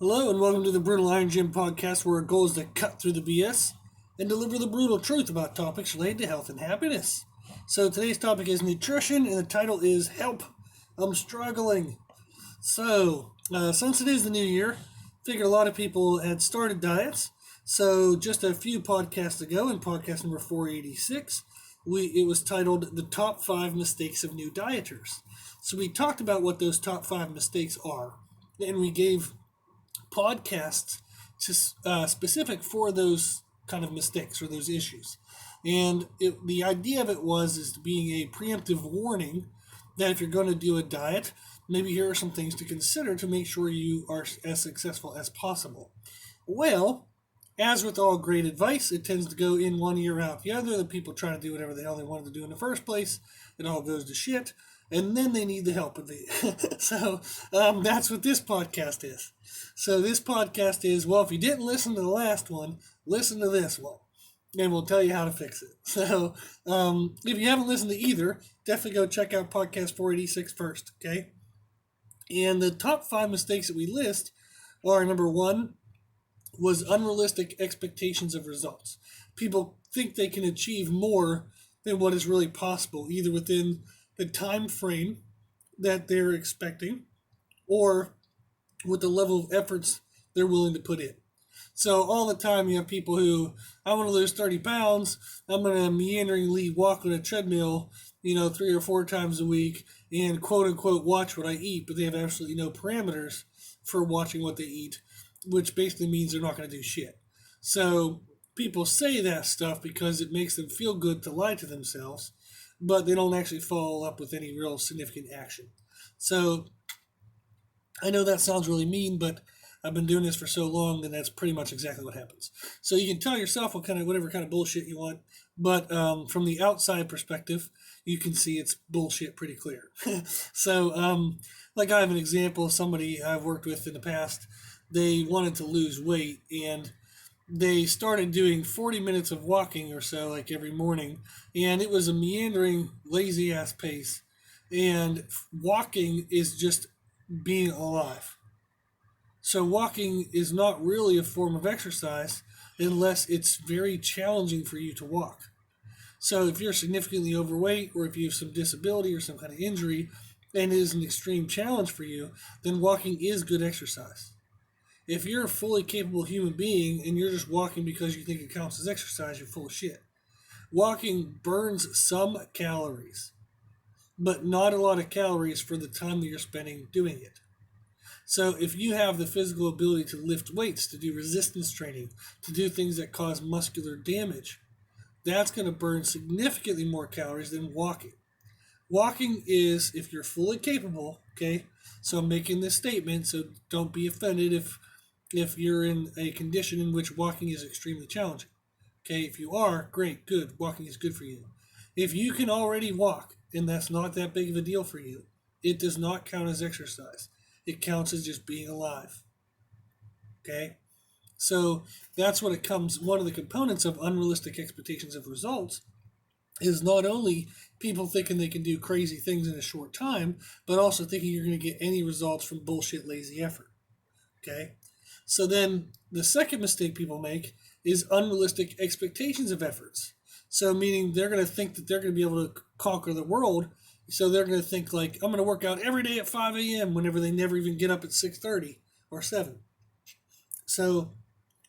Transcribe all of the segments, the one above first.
Hello and welcome to the Brutal Iron Gym podcast, where our goal is to cut through the BS and deliver the brutal truth about topics related to health and happiness. So today's topic is nutrition, and the title is Help, I'm Struggling. So, since it is the new year, figured a lot of people had started diets. So just a few podcasts ago, in podcast number 486, it was titled The Top 5 Mistakes of New Dieters. So we talked about what those top 5 mistakes are, and we gave podcasts to specific for those kind of mistakes or those issues. And the idea of it is being a preemptive warning that if you're going to do a diet, maybe here are some things to consider to make sure you are as successful as possible. Well, as with all great advice, it tends to go in one ear out the other. The people try to do whatever the hell they wanted to do in the first place. It all goes to shit, and then they need the help of the. So that's what this podcast is. So this podcast is, well, if you didn't listen to the last one, listen to this one, and we'll tell you how to fix it. So if you haven't listened to either, definitely go check out podcast 486 first, okay? And the top 5 mistakes that we list are, number 1, was unrealistic expectations of results. People think they can achieve more than what is really possible, either within the time frame that they're expecting or with the level of efforts they're willing to put in. So all the time you have people who, I want to lose 30 pounds, I'm going to meanderingly walk on a treadmill, 3 or 4 times a week and quote unquote watch what I eat, but they have absolutely no parameters for watching what they eat, which basically means they're not going to do shit. So people say that stuff because it makes them feel good to lie to themselves, but they don't actually follow up with any real significant action. So I know that sounds really mean, but I've been doing this for so long, and that's pretty much exactly what happens. So you can tell yourself whatever kind of bullshit you want, but from the outside perspective, you can see it's bullshit pretty clear. So, like I have an example of somebody I've worked with in the past. They wanted to lose weight, and they started doing 40 minutes of walking or so, like every morning, and it was a meandering, lazy-ass pace. And walking is just being alive. So walking is not really a form of exercise unless it's very challenging for you to walk. So if you're significantly overweight, or if you have some disability or some kind of injury and it is an extreme challenge for you, then walking is good exercise. If you're a fully capable human being and you're just walking because you think it counts as exercise, you're full of shit. Walking burns some calories, but not a lot of calories for the time that you're spending doing it. So if you have the physical ability to lift weights, to do resistance training, to do things that cause muscular damage, that's going to burn significantly more calories than walking. Walking is, if you're fully capable, okay? So I'm making this statement, so don't be offended if you're in a condition in which walking is extremely challenging. Okay, if you are, great, good. Walking is good for you. If you can already walk, and that's not that big of a deal for you, it does not count as exercise. It counts as just being alive. Okay? So that's what it comes, one of the components of unrealistic expectations of results is not only people thinking they can do crazy things in a short time, but also thinking you're going to get any results from bullshit lazy effort. Okay? So then the second mistake people make is unrealistic expectations of efforts. So meaning they're going to think that they're going to be able to conquer the world. So they're going to think like, I'm going to work out every day at 5 a.m. whenever they never even get up at 6:30 or 7. So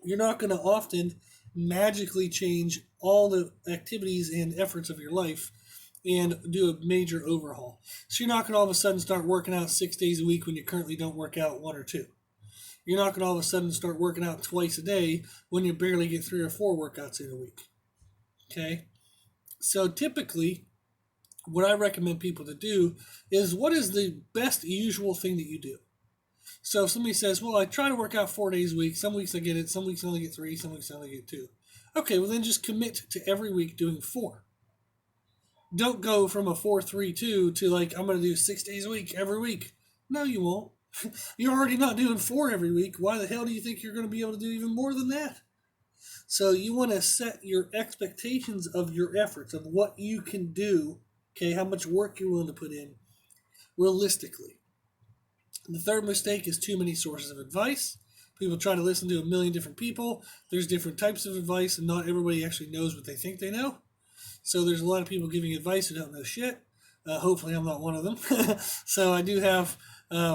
you're not going to often magically change all the activities and efforts of your life and do a major overhaul. So you're not going to all of a sudden start working out 6 days a week when you currently don't work out 1 or 2. You're not going to all of a sudden start working out twice a day when you barely get 3 or 4 workouts in a week. Okay? So typically, what I recommend people to do is, what is the best usual thing that you do? So if somebody says, well, I try to work out 4 days a week. Some weeks I get it. Some weeks I only get 3. Some weeks I only get 2. Okay, well then just commit to every week doing 4. Don't go from a 4-3-2 to like, I'm going to do 6 days a week every week. No, you won't. You're already not doing 4 every week. Why the hell do you think you're going to be able to do even more than that? So you want to set your expectations of your efforts, of what you can do, okay, how much work you're willing to put in, realistically. The third mistake is too many sources of advice. People try to listen to a million different people. There's different types of advice, and not everybody actually knows what they think they know. So there's a lot of people giving advice who don't know shit. Hopefully, I'm not one of them. So I do have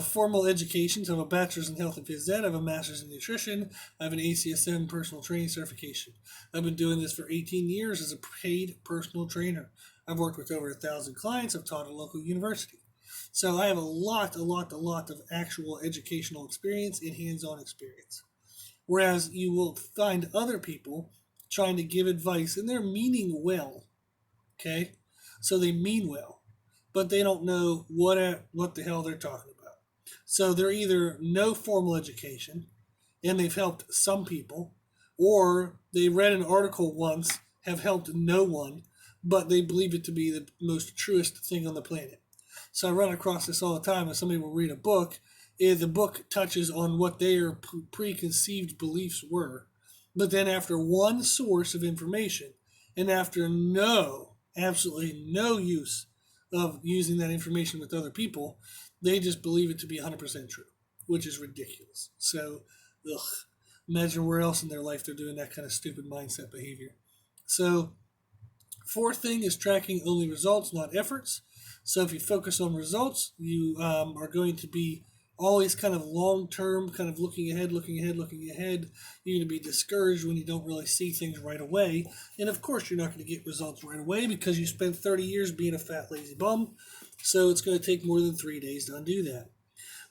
formal education. So I have a bachelor's in health and phys ed. I have a master's in nutrition. I have an ACSM personal training certification. I've been doing this for 18 years as a paid personal trainer. I've worked with over 1,000 clients. I've taught at a local university. So I have a lot of actual educational experience and hands-on experience. Whereas you will find other people trying to give advice and they're meaning well. Okay? So they mean well, but they don't know what the hell they're talking about. So they're either no formal education and they've helped some people, or they read an article once, have helped no one, but they believe it to be the most truest thing on the planet. So I run across this all the time. When somebody will read a book, the book touches on what their preconceived beliefs were. But then after one source of information, and after absolutely no use of using that information with other people, they just believe it to be 100% true, which is ridiculous. So, imagine where else in their life they're doing that kind of stupid mindset behavior. So, fourth thing is tracking only results, not efforts. So if you focus on results, you are going to be always kind of long-term, kind of looking ahead. You're going to be discouraged when you don't really see things right away. And of course, you're not going to get results right away because you spent 30 years being a fat, lazy bum. So it's going to take more than 3 days to undo that.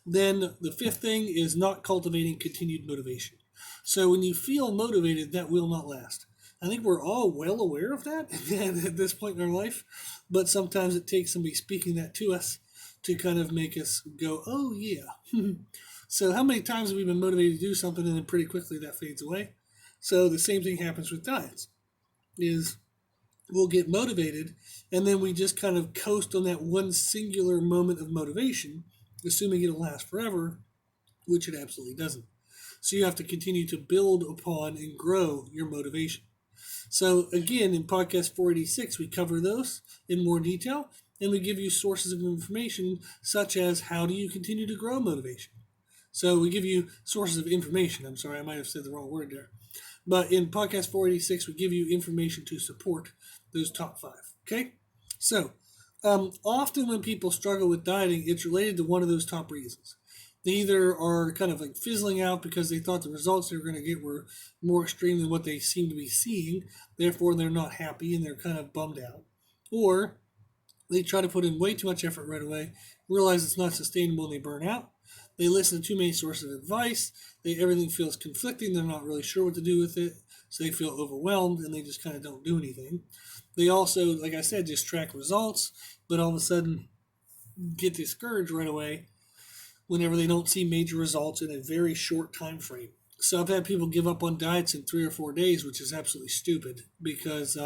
Then the fifth thing is not cultivating continued motivation. So when you feel motivated, that will not last. I think we're all well aware of that at this point in our life, but sometimes it takes somebody speaking that to us to kind of make us go, oh yeah. So how many times have we been motivated to do something and then pretty quickly that fades away? So the same thing happens with diets, is we'll get motivated and then we just kind of coast on that one singular moment of motivation, assuming it'll last forever, which it absolutely doesn't. So you have to continue to build upon and grow your motivation. So again, in podcast 486, we cover those in more detail, and we give you sources of information such as how do you continue to grow motivation. So we give you sources of information. I'm sorry, I might have said the wrong word there. But in podcast 486, we give you information to support those top 5. Okay? So often when people struggle with dieting, it's related to one of those top reasons. They either are kind of like fizzling out because they thought the results they were going to get were more extreme than what they seem to be seeing. Therefore, they're not happy and they're kind of bummed out. Or they try to put in way too much effort right away, realize it's not sustainable, and they burn out. They listen to too many sources of advice. Everything feels conflicting. They're not really sure what to do with it. So they feel overwhelmed and they just kind of don't do anything. They also, like I said, just track results, but all of a sudden get discouraged right away whenever they don't see major results in a very short time frame. So I've had people give up on diets in 3 or 4 days, which is absolutely stupid because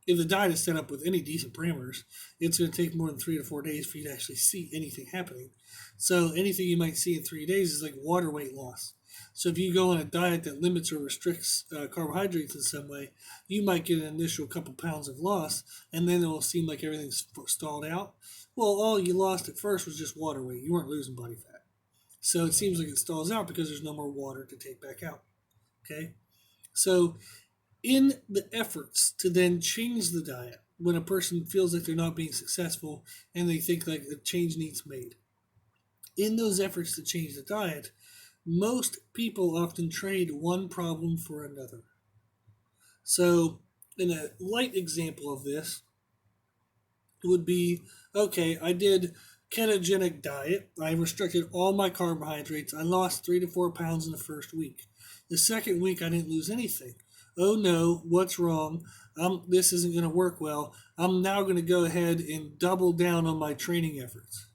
if the diet is set up with any decent parameters, it's going to take more than 3 to 4 days for you to actually see anything happening. So anything you might see in 3 days is like water weight loss. So if you go on a diet that limits or restricts carbohydrates in some way, you might get an initial couple pounds of loss, and then it will seem like everything's stalled out. Well, all you lost at first was just water weight. You weren't losing body fat. So it seems like it stalls out because there's no more water to take back out. Okay? So in the efforts to then change the diet, when a person feels like they're not being successful and they think like a change needs made, in those efforts to change the diet, most people often trade one problem for another. So in a light example of this would be, okay, I did ketogenic diet. I restricted all my carbohydrates. I lost 3 to 4 pounds in the first week. The second week, I didn't lose anything. Oh no, what's wrong? This isn't going to work well. I'm now going to go ahead and double down on my training efforts.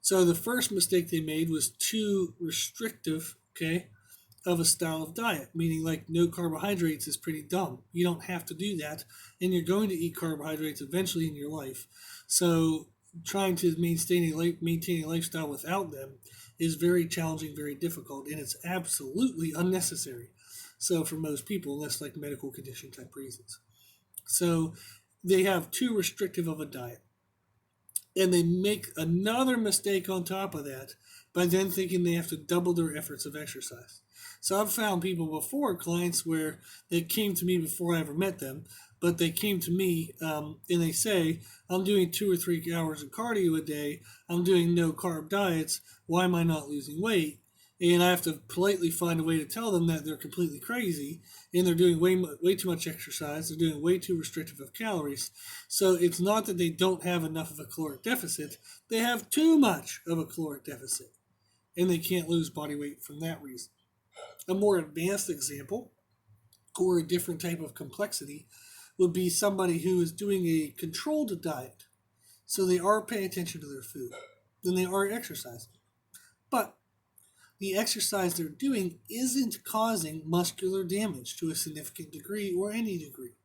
So the first mistake they made was too restrictive, okay, of a style of diet, meaning like no carbohydrates is pretty dumb. You don't have to do that, and you're going to eat carbohydrates eventually in your life. So trying to maintain a lifestyle without them is very challenging, very difficult, and it's absolutely unnecessary. So for most people, unless like medical condition type reasons. So they have too restrictive of a diet. And they make another mistake on top of that by then thinking they have to double their efforts of exercise. So I've found people before, clients, where they came to me before I ever met them, but they came to me and they say, I'm doing 2 or 3 hours of cardio a day. I'm doing no carb diets. Why am I not losing weight? And I have to politely find a way to tell them that they're completely crazy and they're doing way too much exercise. They're doing way too restrictive of calories. So it's not that they don't have enough of a caloric deficit. They have too much of a caloric deficit and they can't lose body weight from that reason. A more advanced example or a different type of complexity would be somebody who is doing a controlled diet. So they are paying attention to their food and they are exercising. But the exercise they're doing isn't causing muscular damage to a significant degree or any degree.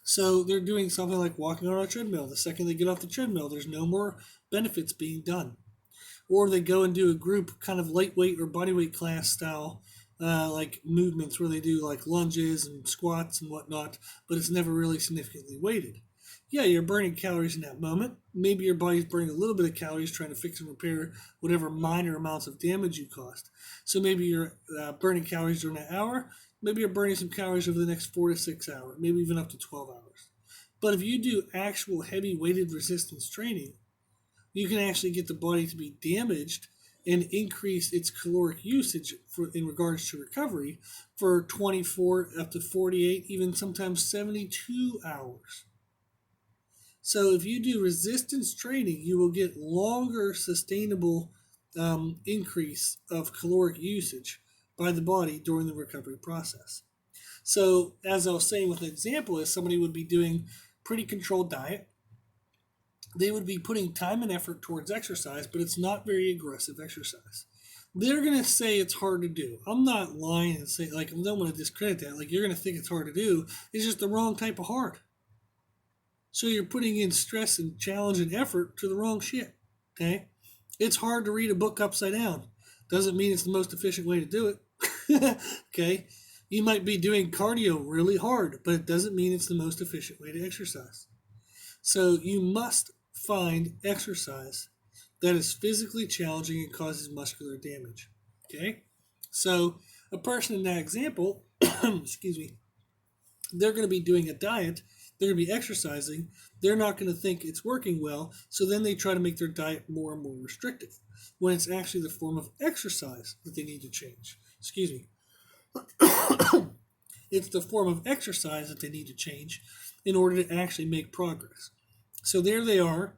So they're doing something like walking on a treadmill. The second they get off the treadmill, there's no more benefits being done. Or they go and do a group kind of lightweight or bodyweight class style, like movements where they do like lunges and squats and whatnot, but it's never really significantly weighted. Yeah, you're burning calories in that moment. Maybe your body's burning a little bit of calories trying to fix and repair whatever minor amounts of damage you caused. So maybe you're burning calories during that hour. Maybe you're burning some calories over the next 4 to 6 hours, maybe even up to 12 hours. But if you do actual heavy weighted resistance training, you can actually get the body to be damaged and increase its caloric usage in regards to recovery for 24 up to 48, even sometimes 72 hours. So if you do resistance training, you will get longer sustainable increase of caloric usage by the body during the recovery process. So as I was saying with an example, is somebody would be doing pretty controlled diet. They would be putting time and effort towards exercise, but it's not very aggressive exercise. They're going to say it's hard to do. I'm not lying and saying, like, I don't want to discredit that. Like, you're going to think it's hard to do. It's just the wrong type of hard. So you're putting in stress and challenge and effort to the wrong shit. Okay? It's hard to read a book upside down. Doesn't mean it's the most efficient way to do it. Okay? You might be doing cardio really hard, but it doesn't mean it's the most efficient way to exercise. So you must find exercise that is physically challenging and causes muscular damage. Okay? So a person in that example, excuse me, they're going to be doing a diet, they're going to be exercising, they're not going to think it's working well, so then they try to make their diet more and more restrictive when it's actually the form of exercise that they need to change. Excuse me. It's the form of exercise that they need to change in order to actually make progress. So there they are,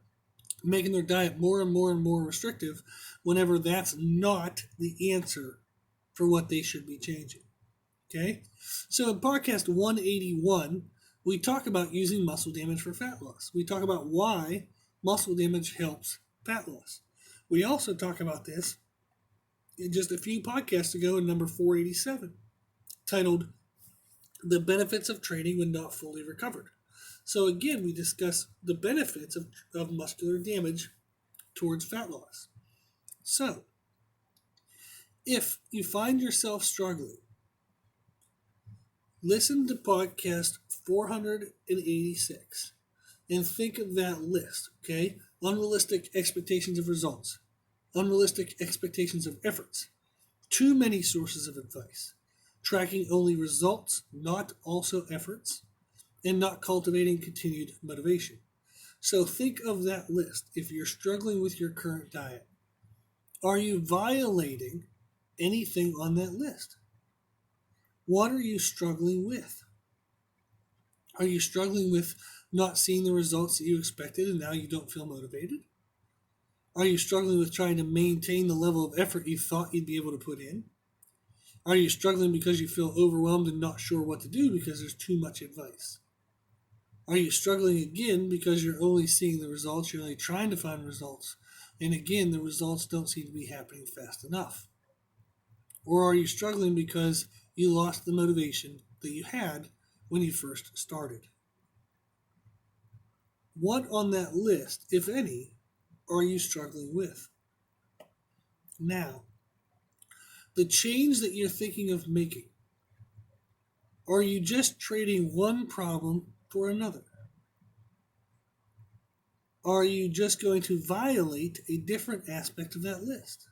making their diet more and more and more restrictive whenever that's not the answer for what they should be changing. Okay? So in podcast 181, we talk about using muscle damage for fat loss. We talk about why muscle damage helps fat loss. We also talk about this in just a few podcasts ago in number 487, titled The Benefits of Training When Not Fully Recovered. So again, we discuss the benefits of muscular damage towards fat loss. So, if you find yourself struggling, listen to podcast 486 and think of that list, okay? Unrealistic expectations of results, unrealistic expectations of efforts, too many sources of advice, tracking only results, not also efforts, and not cultivating continued motivation. So think of that list. If you're struggling with your current diet, are you violating anything on that list? What are you struggling with? Are you struggling with not seeing the results that you expected and now you don't feel motivated? Are you struggling with trying to maintain the level of effort you thought you'd be able to put in? Are you struggling because you feel overwhelmed and not sure what to do because there's too much advice? Are you struggling again because you're only seeing the results, you're only trying to find results, and again, the results don't seem to be happening fast enough? Or are you struggling because you lost the motivation that you had when you first started? What on that list, if any, are you struggling with? Now, the change that you're thinking of making, are you just trading one problem for another? are you just going to violate a different aspect of that list?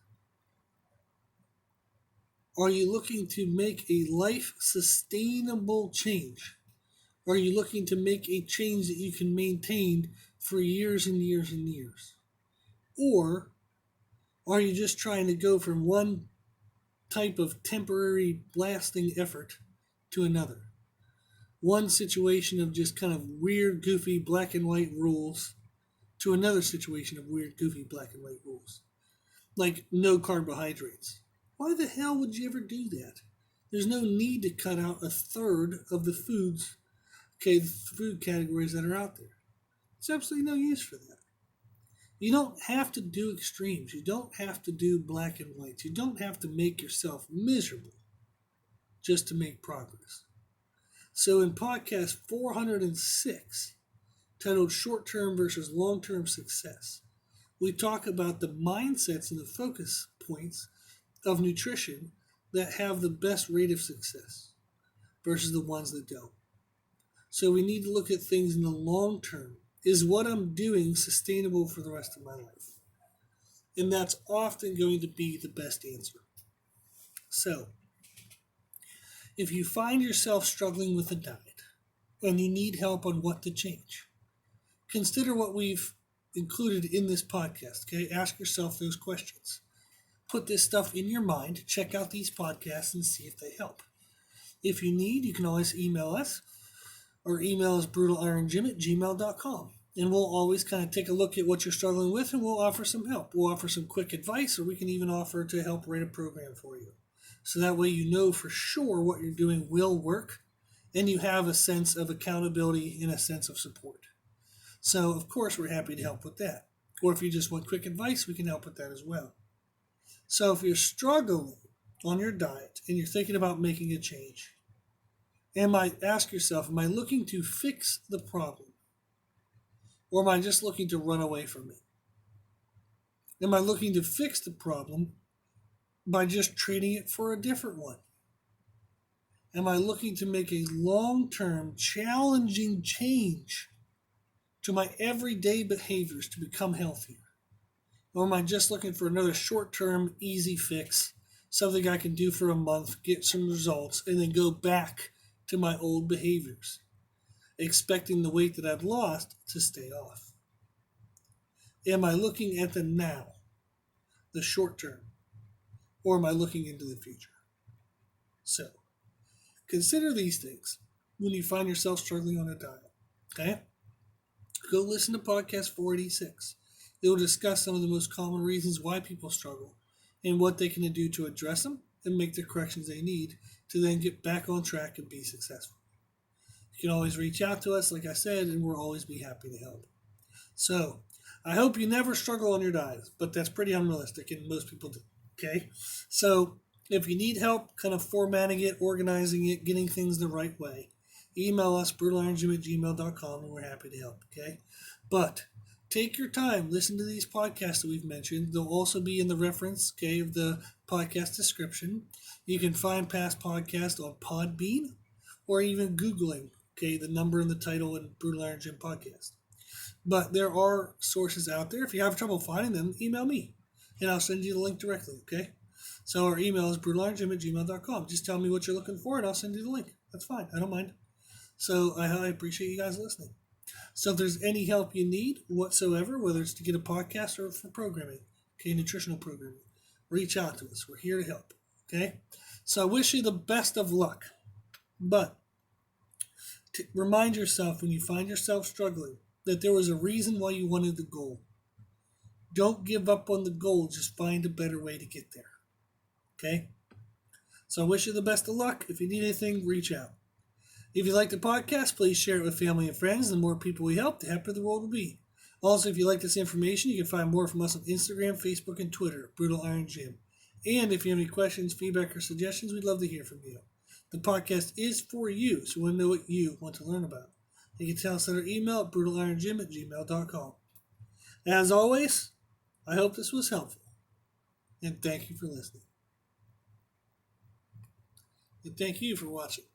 Are you looking to make a life sustainable change? Are you looking to make a change that you can maintain for years and years and years? Or are you just trying to go from one type of temporary blasting effort to another? One situation of just kind of weird, goofy black and white rules to another situation of weird, goofy black and white rules. Like no carbohydrates. Why the hell would you ever do that? There's no need to cut out a third of the foods, the food categories that are out there. There's absolutely no use for that. You don't have to do extremes. You don't have to do black and whites. You don't have to make yourself miserable just to make progress. So in podcast 406, titled Short Term versus Long Term Success, we talk about the mindsets and the focus points of nutrition that have the best rate of success versus the ones that don't. So we need to look at things in the long term. Is what I'm doing sustainable for the rest of my life? And that's often going to be the best answer. So, if you find yourself struggling with a diet and you need help on what to change, consider what we've included in this podcast. Okay, ask yourself those questions. Put this stuff in your mind, check out these podcasts and see if they help. If you need, you can always email us. Our email is brutalironjim@gmail.com. And we'll always kind of take a look at what you're struggling with and we'll offer some help. We'll offer some quick advice, or we can even offer to help write a program for you. So that way you know for sure what you're doing will work and you have a sense of accountability and a sense of support. So, of course, we're happy to help with that. Or if you just want quick advice, we can help with that as well. So if you're struggling on your diet and you're thinking about making a change, ask yourself, am I looking to fix the problem? Or am I just looking to run away from it? Am I looking to fix the problem by just trading it for a different one? Am I looking to make a long-term, challenging change to my everyday behaviors to become healthier? Or am I just looking for another short-term, easy fix, something I can do for a month, get some results, and then go back to my old behaviors, expecting the weight that I've lost to stay off? Am I looking at the now, the short term, or am I looking into the future? So, consider these things when you find yourself struggling on a diet. Okay? Go listen to podcast 486. It will discuss some of the most common reasons why people struggle and what they can do to address them and make the corrections they need to then get back on track and be successful. You can always reach out to us, like I said, and we'll always be happy to help. So, I hope you never struggle on your diet, but that's pretty unrealistic, and most people do. Okay? So, if you need help kind of formatting it, organizing it, getting things the right way, email us, brutalironjim@gmail.com, and we're happy to help. Okay? But take your time, listen to these podcasts that we've mentioned. They'll also be in the reference, of the podcast description. You can find past podcasts on Podbean or even Googling, the number and the title and Brutal Iron Gym podcast. But there are sources out there. If you have trouble finding them, email me, and I'll send you the link directly, okay? So our email is brutalironjim@gmail.com. Just tell me what you're looking for, and I'll send you the link. That's fine. I don't mind. So I appreciate you guys listening. So if there's any help you need whatsoever, whether it's to get a podcast or for programming, nutritional programming, reach out to us. We're here to help, okay? So I wish you the best of luck. But remind yourself when you find yourself struggling that there was a reason why you wanted the goal. Don't give up on the goal. Just find a better way to get there. Okay? So I wish you the best of luck. If you need anything, reach out. If you like the podcast, please share it with family and friends. The more people we help, the happier the world will be. Also, if you like this information, you can find more from us on Instagram, Facebook, and Twitter, Brutal Iron Gym. And if you have any questions, feedback, or suggestions, we'd love to hear from you. The podcast is for you, so we want to know what you want to learn about. You can tell us at our email at brutalironjim@gmail.com. As always, I hope this was helpful. And thank you for listening. And thank you for watching.